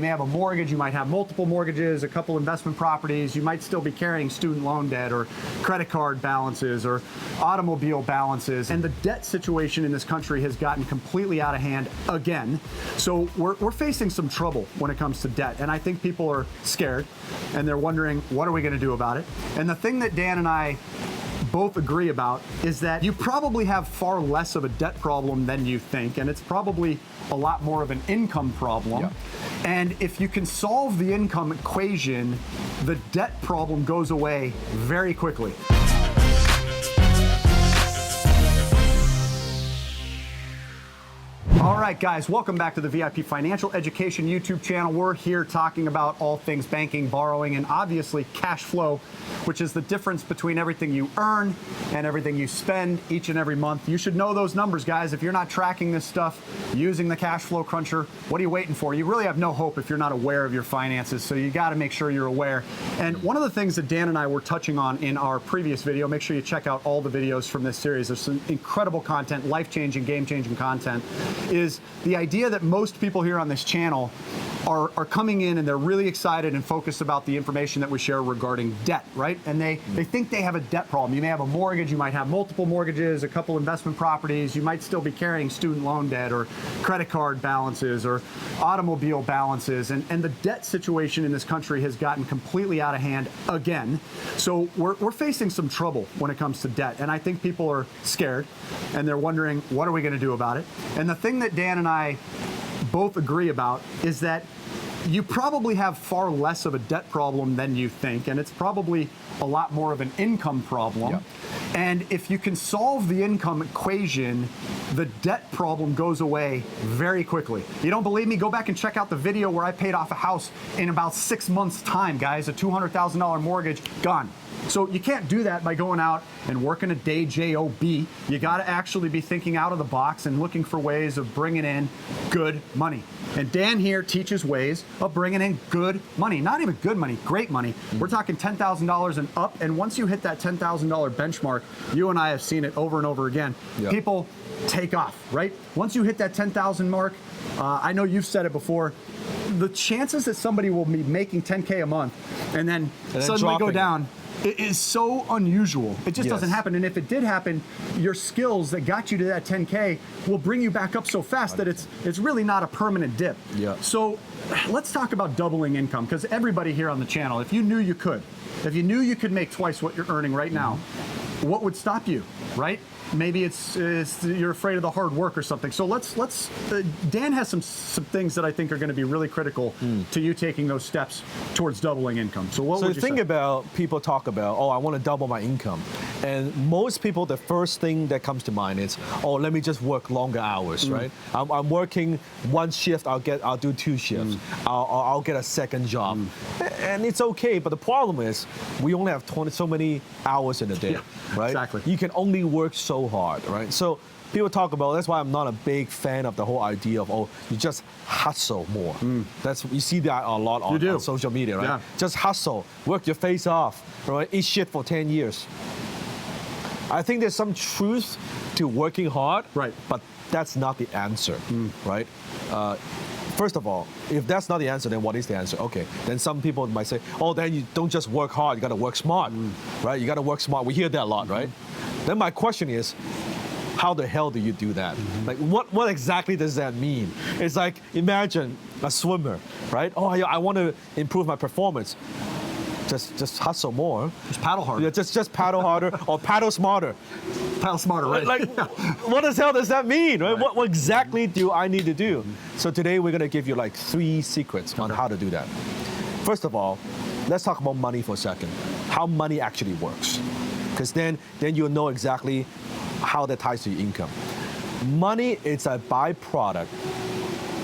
may have a mortgage, you might have multiple mortgages, a couple investment properties, you might still be carrying student loan debt or credit card balances or automobile balances. And the debt situation in this country has gotten completely out of hand again. So we're facing some trouble when it comes to debt. And I think people are scared and they're wondering, what are we going to do about it? And the thing that Dan and I both agree about is that you probably have far less of a debt problem than you think, and it's probably a lot more of an income problem. Yeah. And if you can solve the income equation, the debt problem goes away very quickly. All right, guys, welcome back to the VIP Financial Education YouTube channel. We're here talking about all things banking, borrowing, and obviously cash flow, which is the difference between everything you earn and everything you spend each and every month. You should know those numbers, guys. If you're not tracking this stuff using the cash flow cruncher, what are you waiting for? You really have no hope if you're not aware of your finances, so you got to make sure you're aware. And one of the things that Dan and I were touching on in our previous video, make sure you check out all the videos from this series. There's some incredible content, life-changing, game-changing content, is the idea that most people here on this channel are coming in and they're really excited and focused about the information that we share regarding debt, right? And they think they have a debt problem. You may have a mortgage, you might have multiple mortgages, a couple investment properties, you might still be carrying student loan debt or credit card balances or automobile balances. And the debt situation in this country has gotten completely out of hand again. So we're facing some trouble when it comes to debt. And I think people are scared and they're wondering, what are we going to do about it? And the thing that Dan and I both agree about is that you probably have far less of a debt problem than you think, and it's probably a lot more of an income problem. Yeah. And if you can solve the income equation, the debt problem goes away very quickly. You don't believe me? Go back and check out the video where I paid off a house in about 6 months' time, guys. A $200,000 mortgage, gone. So you can't do that by going out and working a day job. You got to actually be thinking out of the box and looking for ways of bringing in good money. And Dan here teaches ways of bringing in good money. Not even good money, great money. We're talking $10,000 and up. And once you hit that $10,000 benchmark, you and I have seen it over and over again. Yeah. People take off, right? Once you hit that 10,000 mark, I know you've said it before, the chances that somebody will be making 10K a month and then suddenly go down, it is so unusual. It just doesn't happen. And if it did happen, your skills that got you to that 10K will bring you back up so fast that it's really not a permanent dip. Yeah. So let's talk about doubling income, because everybody here on the channel, if you knew you could make twice what you're earning right now, what would stop you, right? Maybe it's you're afraid of the hard work or something. So let's Dan has some things that I think are going to be really critical to you taking those steps towards doubling income. So what would you think say? about, people talk about, oh, I want to double my income. And most people, the first thing that comes to mind is, oh, let me just work longer hours, right? I'm working one shift, I'll do 2 shifts. I'll get a second job. And it's okay, but the problem is we only have so many hours in a day, right? Exactly. You can only work so hard, right? So people talk about, that's why I'm not a big fan of the whole idea of, oh, you just hustle more. You see that a lot on social media, right? Yeah. Just hustle, work your face off, right? Eat shit for 10 years. I think there's some truth to working hard, right? But that's not the answer, right? First of all, if that's not the answer, then what is the answer? Okay, then some people might say, oh, then you don't just work hard, you got to work smart, right? You got to work smart. We hear that a lot, right? Then my question is, how the hell do you do that? Like, what exactly does that mean? It's like, imagine a swimmer, right? Oh, I want to improve my performance. Just hustle more. Just paddle harder. Yeah, just paddle harder or paddle smarter. Paddle smarter, right? Like, what the hell does that mean? Right? What exactly do I need to do? So today we're going to give you like 3 secrets on how to do that. First of all, let's talk about money for a second. How money actually works. Because then you'll know exactly how that ties to your income. Money is a byproduct,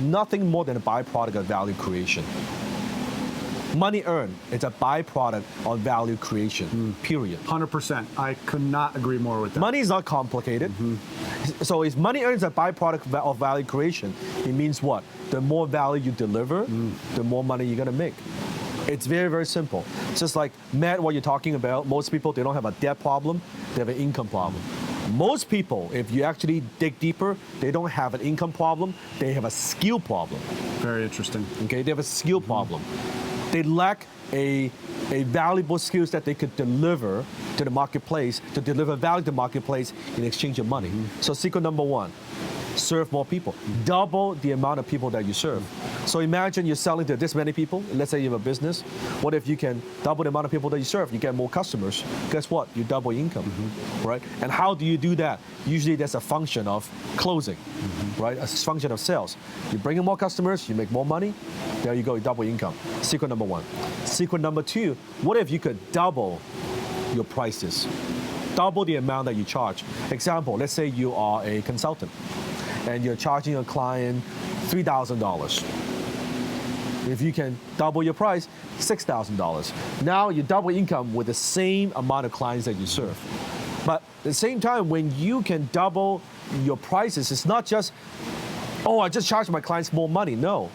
nothing more than a byproduct of value creation. Money earned, it's a byproduct of value creation, period. 100%. I could not agree more with that. Money is not complicated. So if money earned is a byproduct of value creation, it means what? The more value you deliver, the more money you're going to make. It's very, very simple. Just like, Matt, what you're talking about, most people, they don't have a debt problem, they have an income problem. Most people, if you actually dig deeper, they don't have an income problem, they have a skill problem. Very interesting. Okay, they have a skill problem. They lack a valuable skills that they could deliver to the marketplace, to deliver value to the marketplace in exchange of money. So secret number one, serve more people. Double the amount of people that you serve. So imagine you're selling to this many people. Let's say you have a business. What if you can double the amount of people that you serve? You get more customers. Guess what? You double your income, right? And how do you do that? Usually that's a function of closing, right? A function of sales. You bring in more customers, you make more money. There you go, you double your income. Secret number one. Secret number two, what if you could double your prices? Double the amount that you charge. Example, let's say you are a consultant and you're charging a client $3,000. If you can double your price, $6,000. Now you double income with the same amount of clients that you serve. But at the same time, when you can double your prices, it's not just, oh, I just charge my clients more money. No.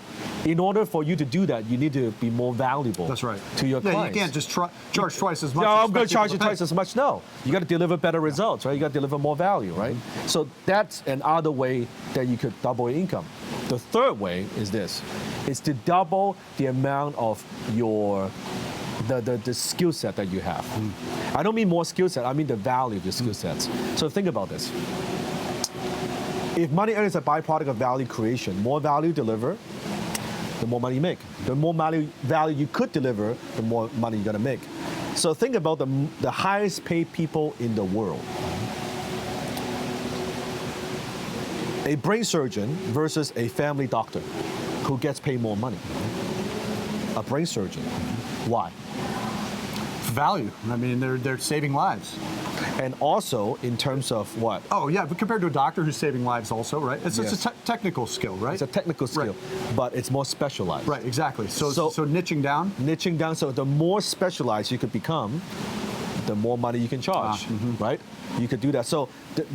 In order for you to do that, you need to be more valuable. That's right. To your Yeah, clients. you can't just charge twice as much. No, I'm expect going to charge people you to twice pay. as much. No, you got to deliver better results, right? You got to deliver more value, right? So that's another way that you could double your income. The third way is this: is to double the amount of your the skill set that you have. I don't mean more skill set. I mean the value of your skill sets. So think about this. If money earned is a byproduct of value creation, more value deliver, the more money you make. The more value you could deliver, the more money you're gonna make. So think about the highest paid people in the world. A brain surgeon versus a family doctor who gets paid more money. A brain surgeon. Why? Value. I mean, they're saving lives. And also in terms of what? Oh yeah, but compared to a doctor who's saving lives, also, right? It's Yes. a technical skill, right? It's a technical skill, but it's more specialized. Right, exactly. So So- niching down. Niching down, so the more specialized you could become, the more money you can charge, right? You could do that. So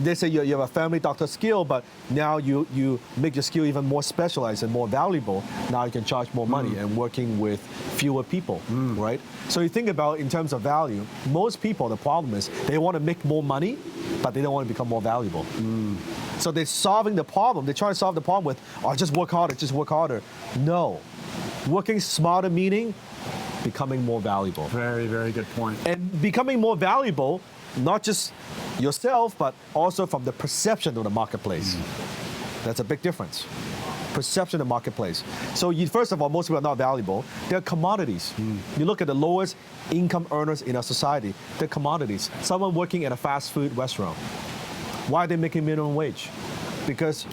they say you have a family doctor skill, but now you make your skill even more specialized and more valuable. Now you can charge more money and working with fewer people, right? So you think about in terms of value, most people, the problem is they want to make more money, but they don't want to become more valuable. So they're solving the problem. They're trying to solve the problem with, oh, just work harder, just work harder. No. Working smarter meaning becoming more valuable. Very, very good point. And becoming more valuable, not just yourself, but also from the perception of the marketplace. That's a big difference. Perception of the marketplace. So first of all, most people are not valuable. They're commodities. You look at the lowest income earners in our society, they're commodities. Someone working at a fast food restaurant. Why are they making minimum wage? Because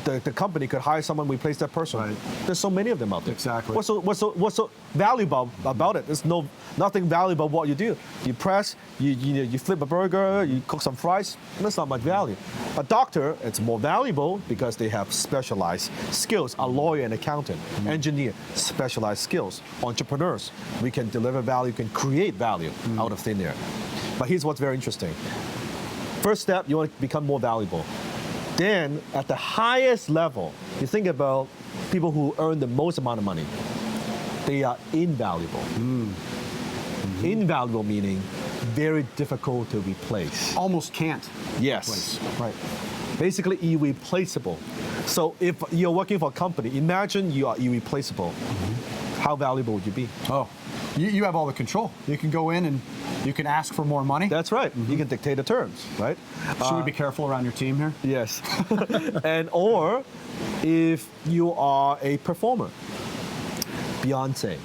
the company could hire someone, replace that person. Right. There's so many of them out there. Exactly. What's so valuable about it? There's nothing valuable about what you do. You press, you flip a burger, you cook some fries. That's not much value. A doctor, it's more valuable because they have specialized skills. A lawyer and accountant, engineer, specialized skills. Entrepreneurs, we can deliver value, can create value out of thin air. But here's what's very interesting. First step, you want to become more valuable. Then, at the highest level, you think about people who earn the most amount of money. They are invaluable. Invaluable meaning very difficult to replace. Almost can't. Yes. replace. Right. Basically irreplaceable. So if you're working for a company, imagine you are irreplaceable. How valuable would you be? Oh, you have all the control. You can go in and you can ask for more money. That's right. You can dictate the terms, right? Should we be careful around your team here? Yes. or if you are a performer, Beyonce.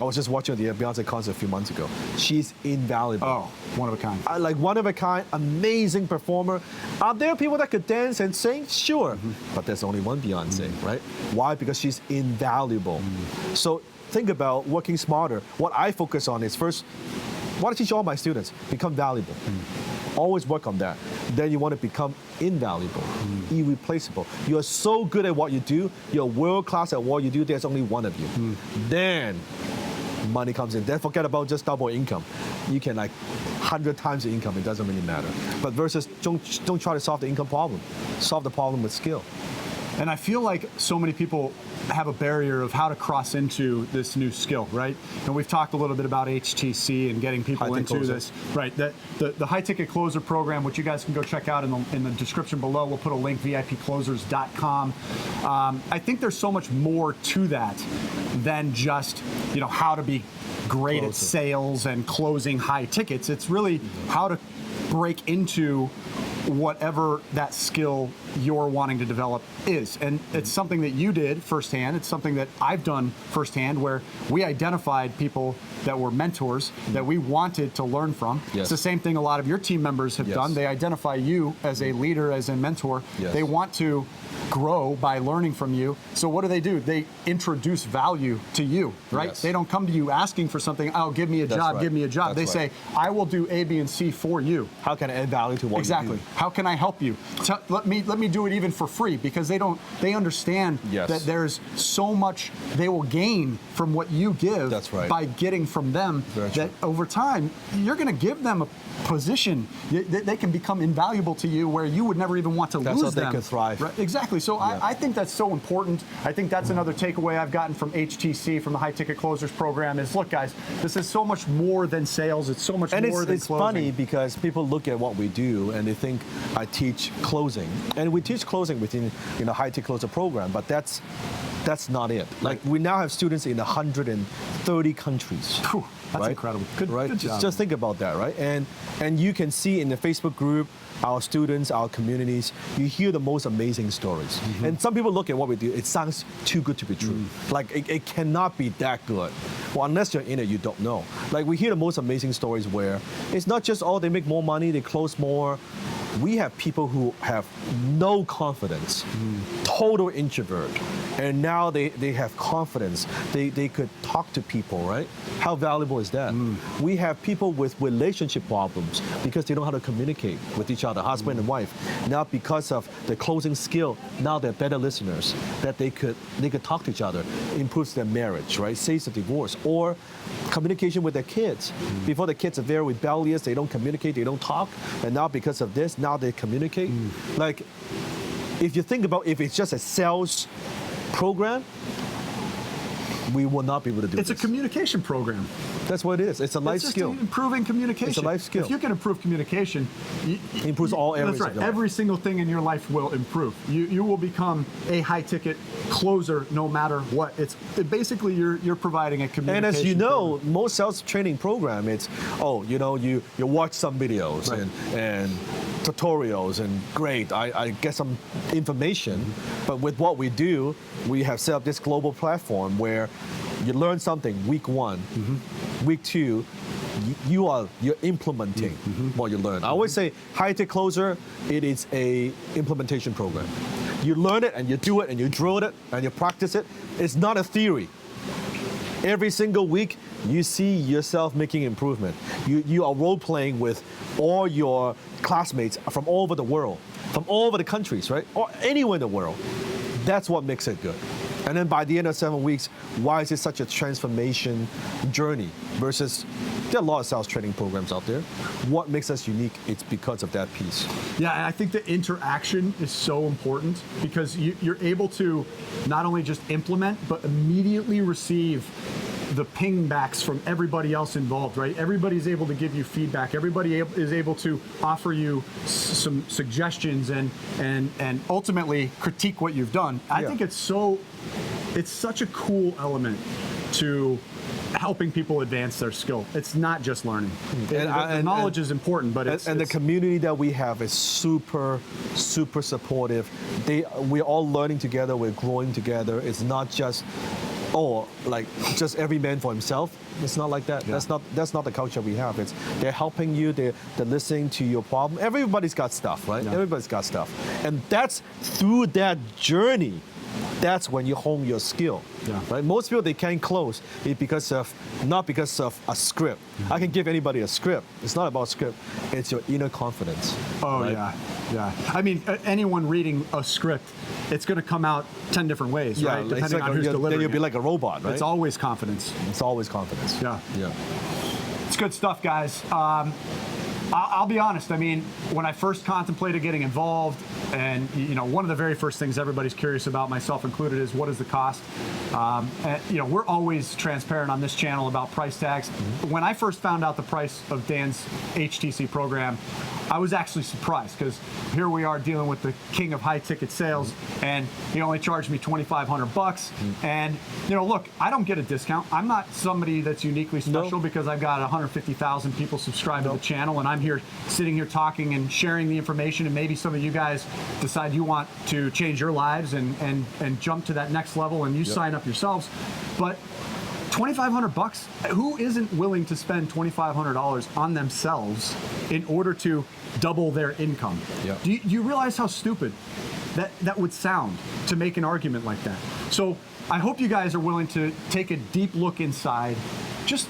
I was just watching the Beyonce concert a few months ago. She's invaluable. Oh, one of a kind. Like one of a kind, amazing performer. Are there people that could dance and sing? Sure. But there's only one Beyonce, right? Why? Because she's invaluable. So think about working smarter. What I focus on is first, what I teach all my students, become valuable. Always work on that. Then you want to become invaluable, irreplaceable. You're so good at what you do, you're world class at what you do, there's only one of you. Then money comes in. Then forget about just double income. You can 100 times the income, it doesn't really matter. But versus don't try to solve the income problem. Solve the problem with skill. And I feel like so many people have a barrier of how to cross into this new skill, right? And we've talked a little bit about HTC and getting people into this, right? The high ticket closer program, which you guys can go check out in the description below. We'll put a link, VIPclosers.com. I think there's so much more to that than just, how to be great at sales and closing high tickets. It's really how to break into whatever that skill you're wanting to develop is. And it's something that you did firsthand. It's something that I've done firsthand, where we identified people that were mentors that we wanted to learn from. Yes. It's the same thing a lot of your team members have done. They identify you as a leader, as a mentor. Yes. They want to grow by learning from you. So what do? They introduce value to you, right? Yes. They don't come to you asking for something, give me a job, give me a job. They say, I will do A, B, and C for you. How can I add value to what you do? How can I help you? Let me do it even for free, because they understand that there's so much they will gain from what you give by getting from them, that over time you're going to give them a position that they can become invaluable to you, where you would never even want to lose them. That's how they can thrive. Right? Exactly. So I think that's so important. I think that's another takeaway I've gotten from HTC, from the High Ticket Closers program, is, look, guys, this is so much more than sales. It's so much more than closing. And it's funny because people look at what we do and they think I teach closing, and we teach closing within High Ticket Closer program, but that's not it. Like, we now have students in 130 countries. Whew, that's incredible. Good job. Just think about that, right? And you can see in the Facebook group, our students, our communities, you hear the most amazing stories. And some people look at what we do, it sounds too good to be true. Like, it cannot be that good. Well, unless you're in it, you don't know. Like, we hear the most amazing stories where it's not just, they make more money, they close more. We have people who have no confidence, total introvert, and now they have confidence. They could talk to people, right? How valuable is that? We have people with relationship problems because they know how to communicate with each other, husband and wife. Now, because of the closing skill, now they're better listeners, that they could talk to each other, improves their marriage, right? Saves the divorce, or communication with their kids. Before, the kids are very rebellious, they don't communicate, they don't talk, and now because of this, now they communicate. Like, if you think about, if it's just a sales program, we will not be able to do this. It's a communication program. That's what it is. It's a life skill. It's improving communication. It's a life skill. If you can improve communication, it improves all areas. That's right. Of your Every life. single thing in your life will improve. You will become a high ticket closer no matter what. Basically you're providing a communication. And as you know, program. most sales training program, it's you watch some videos and tutorials, and great, I get some information. But with what we do, we have set up this global platform where you learn something week 1, week 2, you're implementing what you learn. I always say, High Ticket Closer, it is a implementation program. You learn it and you do it and you drill it and you practice it. It's not a theory. Every single week, you see yourself making improvement. You are role-playing with all your classmates from all over the world, from all over the countries, right? Or anywhere in the world. That's what makes it good. And then by the end of 7 weeks, why is it such a transformation journey versus, there are a lot of sales training programs out there. What makes us unique? It's because of that piece. Yeah, and I think the interaction is so important, because you're able to not only just implement, but immediately receive the pingbacks from everybody else involved, right? Everybody's able to give you feedback. Everybody is able to offer you some suggestions and ultimately critique what you've done. I think it's such a cool element to helping people advance their skill. It's not just learning. The knowledge is important, but the community that we have is super, super supportive. We're all learning together. We're growing together. It's not just just every man for himself. It's not like that. Yeah. That's not the culture we have. They're helping you. They're listening to your problem. Everybody's got stuff, right? Yeah. Everybody's got stuff, and that's through that journey. That's when you hone your skill. Yeah. Right? Most people, they can't close it not because of a script. I can give anybody a script. It's not about script. It's your inner confidence. Oh, right? Yeah. I mean, anyone reading a script, it's going to come out 10 different ways, right? Depending on who's delivering. Then you'll be like a robot, right? It's always confidence. It's always confidence. Yeah. Yeah. It's good stuff, guys. I'll be honest. I mean, when I first contemplated getting involved, And one of the very first things everybody's curious about, myself included, is what is the cost. And, we're always transparent on this channel about price tags. When I first found out the price of Dan's HTC program, I was actually surprised, because here we are dealing with the king of high ticket sales, and he only charged me $2,500. And look, I don't get a discount. I'm not somebody that's uniquely special because I've got 150,000 people subscribed to the channel, and I'm here sitting here talking and sharing the information, and maybe some of you guys decide you want to change your lives and jump to that next level, and you sign up yourselves. But $2,500, who isn't willing to spend $2,500 on themselves in order to double their income? Yeah. Do you realize how stupid that would sound to make an argument like that? So I hope you guys are willing to take a deep look inside. Just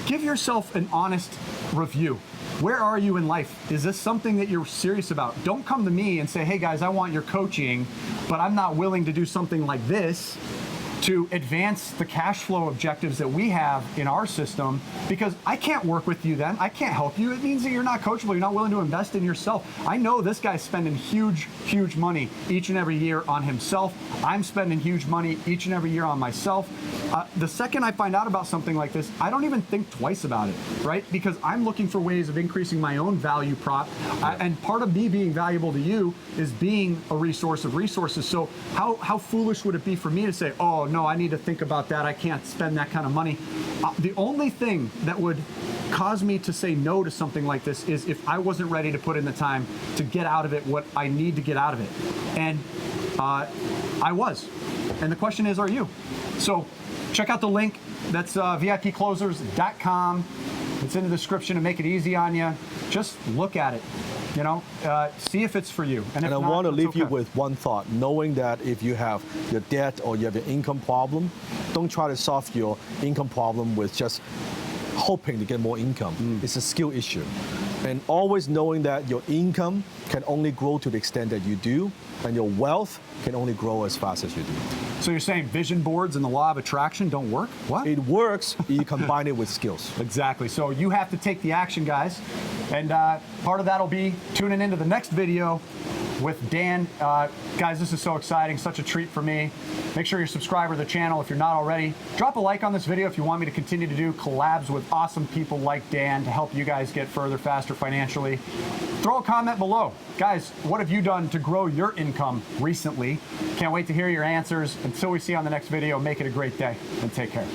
give yourself an honest review. Where are you in life? Is this something that you're serious about? Don't come to me and say, hey guys, I want your coaching, but I'm not willing to do something like this to advance the cash flow objectives that we have in our system, because I can't work with you then. I can't help you. It means that you're not coachable. You're not willing to invest in yourself. I know this guy's spending huge money each and every year on himself. I'm spending huge money each and every year on myself. The second I find out about something like this, I don't even think twice about it, right? Because I'm looking for ways of increasing my own value prop. And part of me being valuable to you is being a resource of resources. So how foolish would it be for me to say, oh, no, I need to think about that. I can't spend that kind of money. The only thing that would cause me to say no to something like this is if I wasn't ready to put in the time to get out of it what I need to get out of it. And I was. And the question is, are you? So check out the link. That's VIPclosers.com. It's in the description to make it easy on you. Just look at it. See if it's for you. And I want to leave you with one thought, knowing that if you have your debt or you have your income problem, don't try to solve your income problem with just hoping to get more income. It's a skill issue. And always knowing that your income can only grow to the extent that you do, and your wealth can only grow as fast as you do. So you're saying vision boards and the law of attraction don't work? What? It works, you combine it with skills. Exactly. So you have to take the action, guys. And part of that will be tuning into the next video with Dan. Guys, this is so exciting, such a treat for me. Make sure you're subscribed to the channel if you're not already. Drop a like on this video if you want me to continue to do collabs with awesome people like Dan to help you guys get further, faster financially. Throw a comment below. Guys, what have you done to grow your income recently? Can't wait to hear your answers. Until we see you on the next video, make it a great day and take care.